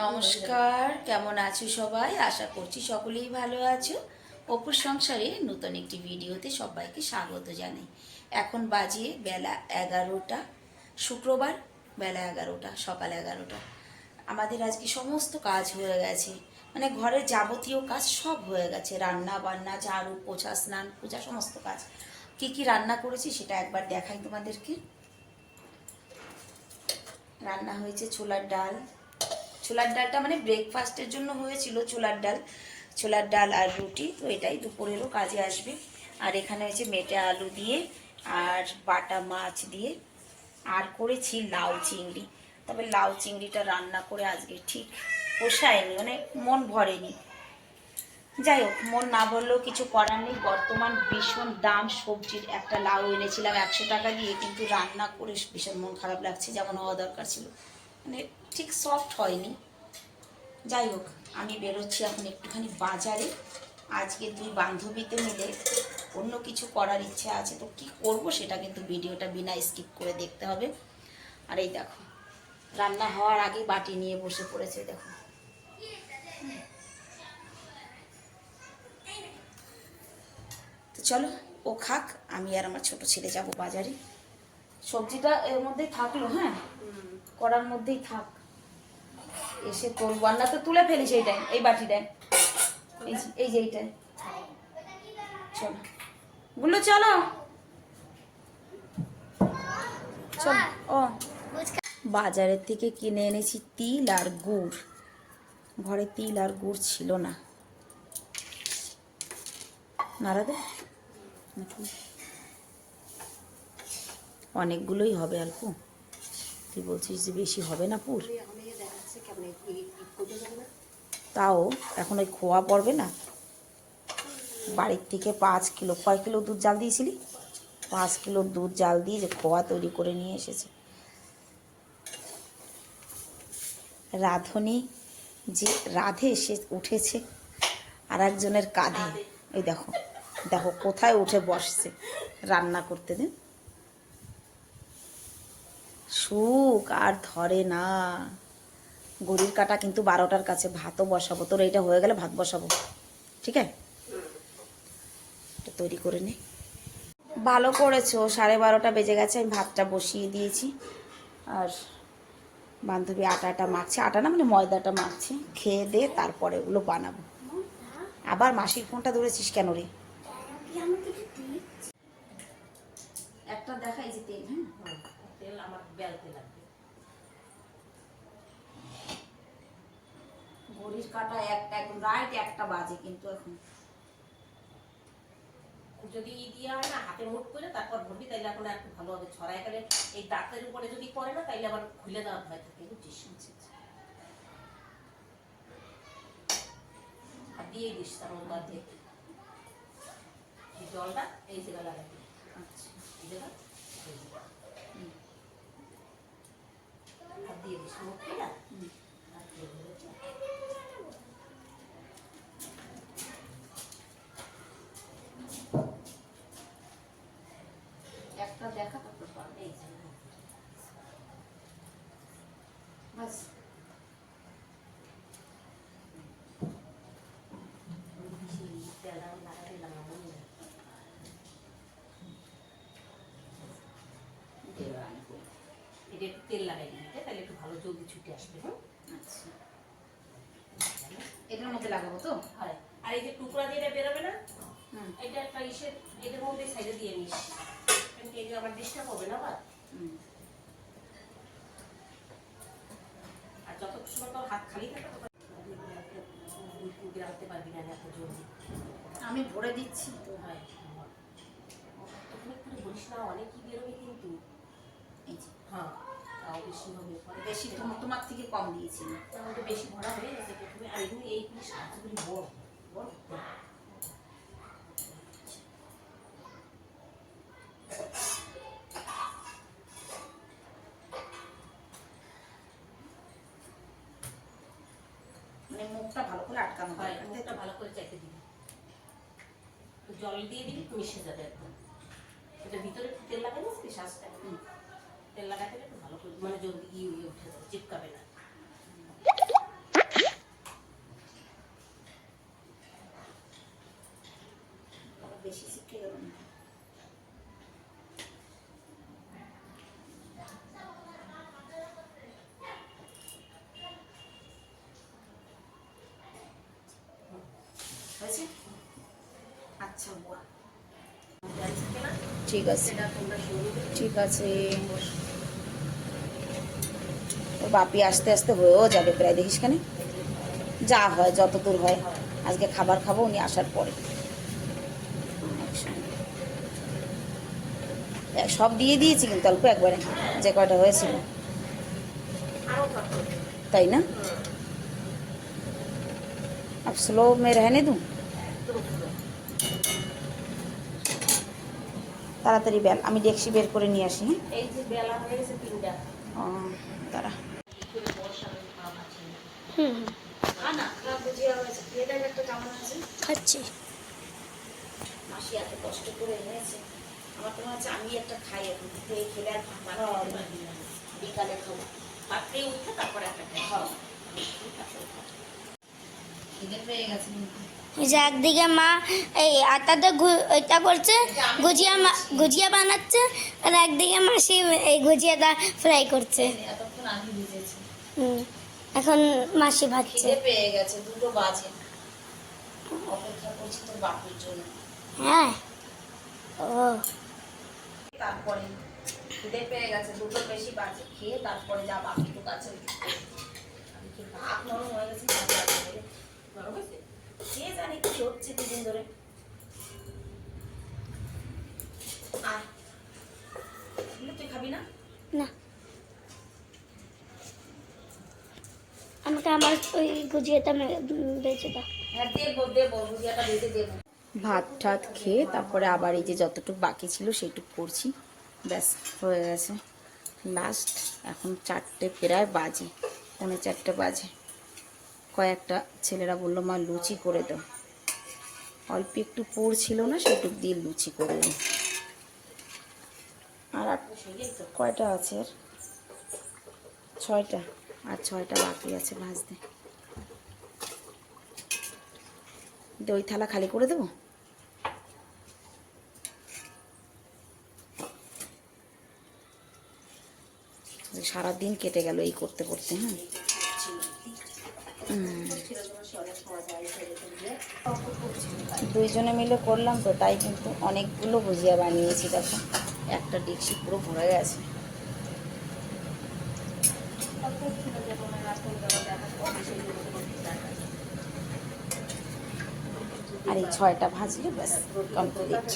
নমস্কার, কেমন আছো সবাই? আশা করছি সকলেই ভালো আছো। অপুর সংসারে নতুন একটি ভিডিওতে সবাইকে স্বাগত জানাই। এখন বাজে বেলা 11টা, শুক্রবার, বেলা 11টা, সকাল 11টা। আমাদের আজকে সমস্ত কাজ হয়ে গেছে, মানে ঘরের যাবতীয় কাজ সব হয়ে গেছে। রান্না বান্না, ঝাড়ু, পোছা, স্নান পূজা, সমস্ত কাজ। কি কি রান্না করেছি সেটা একবার দেখাই তোমাদেরকে। রান্না হয়েছে ছোলার ডাল। ছোলার ডালটা মানে ব্রেকফাস্টের জন্য হয়েছিল ছোলার ডাল আর রুটি, তো এটাই দুপুরেরও কাজে আসবে। আর এখানে হয়েছে মেটে আলু দিয়ে আর বাটা মাছ দিয়ে, আর করেছি লাউ চিংড়ি। তবে লাউ চিংড়িটা রান্না করে আজকে ঠিক পোষায়নি, মানে মন ভরেনি। যাই হোক, মন না ভরলেও কিছু করার নেই। বর্তমান ভীষণ দাম সবজির। একটা লাউ এনেছিলাম 100 টাকা দিয়ে, কিন্তু রান্না করে ভীষণ মন খারাপ লাগছে, যেমন হওয়া দরকার ছিল, মানে ঠিক সফট হয়নি। যাই হোক, আমি বেরোচ্ছি এখন একটুখানি বাজারে। আজকে দুই বান্ধবীতে মিলে অন্য কিছু করার ইচ্ছে আছে, তো কি করব সেটা কিন্তু ভিডিওটা বিনা স্কিপ করে দেখতে হবে। আর এই দেখো, রান্না হওয়ার আগে বাটি নিয়ে বসে পড়েছে, দেখো। তো চলো, ও খাক, আমি আর আমার ছোট ছেলে যাব বাজারে। সবজিটা এর মধ্যেই থাকলো, হ্যাঁ, করার মধ্যেই থাক, এসে করবো। আর না তো তুলে ফেলিস এইটাই, এই বাটিটায়, এই যে এইটাই। চলো গুলো, চলো চলো। ও, বাজারের থেকে কিনে এনেছি তিল আর গুড়। ঘরে তিল আর গুড় ছিল না। নাড়াদে নাকি অনেকগুলোই হবে অল্প? তুই বলছিস যে বেশি হবে না পুর? তাও এখন ওই খোয়া পড়বে না। বাড়ির থেকে 5 কিলো, কয় কিলো দুধ জাল দিয়েছিলি? 5 কিলো দুধ জাল দিয়ে যে খোয়া তৈরি করে নিয়ে এসেছে রাঁধুনি। যে রাধে সে উঠেছে আর একজনের কাঁধে। এই দেখো, দেখো কোথায় উঠে বসছে রান্না করতে। দেন, সুখ আর ধরে না। ঘড়ির কাঁটা কিন্তু 12টার কাছে। ভাতও বসাবো, তোর এইটা হয়ে গেলে ভাত বসাবো, ঠিক আছে? এটা তৈরি করে নে। ভালো করেছো, 12:30 বেজে গেছে, আমি ভাতটা বসিয়ে দিয়েছি। আর বান্ধবী আটাটা মাখছে, আটা না মানে ময়দাটা মাখছে। খেয়ে দে, তারপরে ওগুলো বানাবো। আবার মাসির ফোনটা ধরেছিস কেন রে? একটা দেখাই যে তেল, হ্যাঁ তেল আমার বেলতে লাগবে। ঘড়ির কাঁটা একটা, একদম রাইট 1টা বাজে, কিন্তু এখন যদি দিয়া হয় না হাতে মুঠ করে তারপর ভরবি, তাইলে এখন একটু ভালো হবে। ছড়াই গেলে এই দাঁতের উপরে যদি পড়ে না, তাইলে আবার খুলে দেওয়ার ভয় থাকে, বুঝছিস? আর দিয়ে দিস তার মধ্যে এই জলটা এই জায়গা লাগাবি। আচ্ছা, এই জায়গা আর দিয়ে দিস মুখে না। একটা দেখা, তারপর পারবে। এই বাস। তেলটা লাগাতে লাগাবো না। এটা একটু তেল লাগাই দিতে, তাহলে একটু ভালো জলদি ছুটে আসবে। হ্যাঁ, আচ্ছা, এটার মধ্যে লাগাবো তো? হয়। আর এই যে টুকরা যেটা বেরোবে না, এটা একটা ইসের এটার মধ্যে সাইডে দিয়ে নিস, কারণ কি এই যে আমার ডিস্টার্ব হবে না আবার। আর যত সময় তোর হাত খালি থাকে তখন দুধ রাখতে পারবি না এত জলদি। আমি ভরে দিচ্ছি তো। হয়, তখন একটু বলিস না, অনেকই বেরোবে কিন্তু। এই যে, হ্যাঁ, তাও বেশি হবে। বেশি তোমার থেকে কম দিয়েছি না। তাহলে বেশি ভরা হয়ে গেছে প্রথমে। আর এগুলো এই সাহায্যগুলি বড় বড় মানে মুখটা ভালো করে আটকানো হয়, হয়, মুখটা ভালো করে চাইতে দিবি। জল দিয়ে দিবি, মিশে যাবে একদম। এটা ভিতরে তেল লাগাই না শ্বাসটা, তেল লাগাতে একটু ভালো করে, মানে জলদি ইয়ে উঠে যাবে, চিপকাবে না। গেছে। আচ্ছা বুয়া, ডাল থাকে না, ঠিক আছে সেটা তোমরা সরিয়ে দেবে। ঠিক আছে। তো বাপি আস্তে আস্তে হয়েও যাবে প্রায়, দেখিস কেন, যা হয় যত দূর হয়। আজকে খাবার খাবো উনি আসার পরে একসঙ্গে। সব দিয়ে দিয়েছি কিন্তু অল্প একবারে, যে কয়টা হয়েছিল, আরও থাকবে। তাই না? अब स्लो में रहने दूँ? একদম পুরো। তাড়াতাড়ি বেল, আমি ডেকসি বের করে নিয়ে আসি। হ্যাঁ, এই যে বেলা হয়ে গেছে 3টা। ও দাঁড়া। কি করে বর্ষার ভাব আছে। হুম খা না, খারাপ বুঝিয়ে হয়েছে, খেয়ে দেখ একটা কেমন আছে। খাচ্ছি। মাসি এত কষ্ট করে এনেছে, আমার তো মনে হচ্ছে আমি একটা খাই, এখন খেয়ে খেলে আর ভাত বিকালে খাবো। রাত্রে উঠে তারপরে একটা খাই। খাও, খিদে পেয়ে গেছে কিন্তু। ওই যে একদিকে মা এই আটাটা এটা করছে, গুজিয়া বানাচ্ছে, আর একদিকে মাসি এই গুজিয়াটা ফ্রাই করছে। এতক্ষণ আমি ভিজেছি। হুম, এখন মাসি ভাজছে। খিদে পেয়ে গেছে, 2টো বাজে, অপেক্ষা করছি তোর বাপুর জন্য। হ্যাঁ, ও তারপরে খিদে পেয়ে গেছে, 2টোর বেশি বাজে, খেয়ে তারপরে যা বাপি তো কাছে আমি কি ভাত নরম হয়ে গেছে, ভাত রান্না করে। গরম হয়েছে? কে জানে কি হচ্ছে 2 দিন ধরে। আয়, এগুলো তুই খাবি না? না, আমাকে আমার ওই গুজিয়াটা বেঁচে দাও। হ্যাঁ দেবো দেবো, ভুজিয়াটা বেঁধে দেবো। ভাত ঠাত খেয়ে তারপরে আবার এই যে যতটুকু বাকি ছিল সেইটুকু করছি, ব্যাস হয়ে গেছে লাস্ট। এখন 4টে প্রায় বাজে, 4:45 বাজে। কয়েকটা ছেলেরা বললো মা লুচি করে দাও, অল্প একটু পুর ছিল না, সেটুকু দিয়ে লুচি করে দিই। আর কয়টা আছে আর 6টা, আর 6টা বাকি আছে ভাজতে। দই থালা খালি করে দেবো। সারাদিন কেটে গেল এই করতে করতে। হ্যাঁ, দুইজনে মিলে করলাম তো, তাই কিন্তু অনেকগুলো ভুজিয়া বানিয়েছি। দেখো একটা ডেকচি পুরো ভরে গেছে। আর এই 6টা ভাজলে ব্যাস কমপ্লিট।